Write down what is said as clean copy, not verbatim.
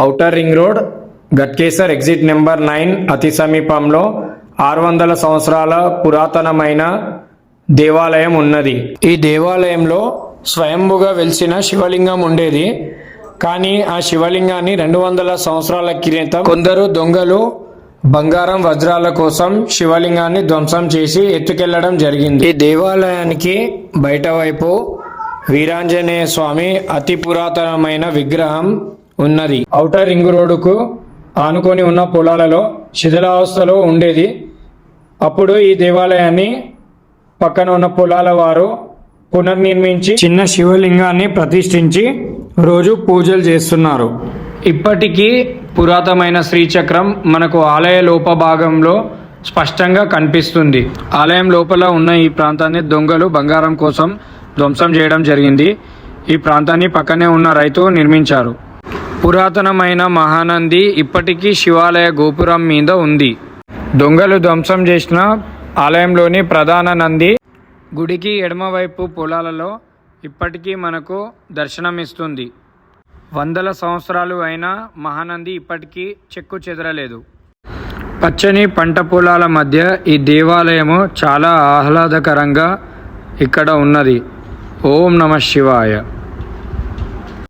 Outer ring road, Ghatkesar exit number 9 అతి సమీపంలో 600 సంవత్సరాల పురాతనమైన దేవాలయం ఉన్నది. ఈ దేవాలయంలో స్వయంభుగా వెలిసిన శివలింగం ఉండేది. కానీ ఆ శివలింగాన్ని 200 సంవత్సరాల క్రితం కొందరు దొంగలు బంగారం వజ్రాల కోసం శివలింగాన్ని ధ్వంసం చేసి ఎత్తుకెళ్లడం జరిగింది. ఈ దేవాలయానికి బయట వైపు వీరాంజనేయ స్వామి అతి పురాతనమైన విగ్రహం ఉన్నది. ఔటర్ రింగ్ రోడ్డుకు ఆనుకొని ఉన్న పొలాలలో శిథిలావస్థలో ఉండేది. అప్పుడు ఈ దేవాలయాన్ని పక్కన ఉన్న పొలాల వారు పునర్నిర్మించి చిన్న శివలింగాన్ని ప్రతిష్ఠించి రోజు పూజలు చేస్తున్నారు. ఇప్పటికీ పురాతనమైన శ్రీచక్రం మనకు ఆలయ లోపభాగంలో స్పష్టంగా కనిపిస్తుంది. ఆలయం లోపల ఉన్న ఈ ప్రాంతాన్ని దొంగలు బంగారం కోసం ధ్వంసం చేయడం జరిగింది. ఈ ప్రాంతాన్ని పక్కనే ఉన్న రైతు నిర్మించారు. పురాతనమైన మహానంది ఇప్పటికీ శివాలయ గోపురం మీద ఉంది. దొంగలు ధ్వంసం చేసిన ఆలయంలోని ప్రధాన నంది గుడికి ఎడమవైపు పొలాలలో ఇప్పటికీ మనకు దర్శనమిస్తుంది. 100 సంవత్సరాలు అయినా మహానంది ఇప్పటికీ చెక్కు చెదరలేదు. పచ్చని పంట పొలాల మధ్య ఈ దేవాలయము చాలా ఆహ్లాదకరంగా ఇక్కడ ఉన్నది. ఓం నమః శివాయ.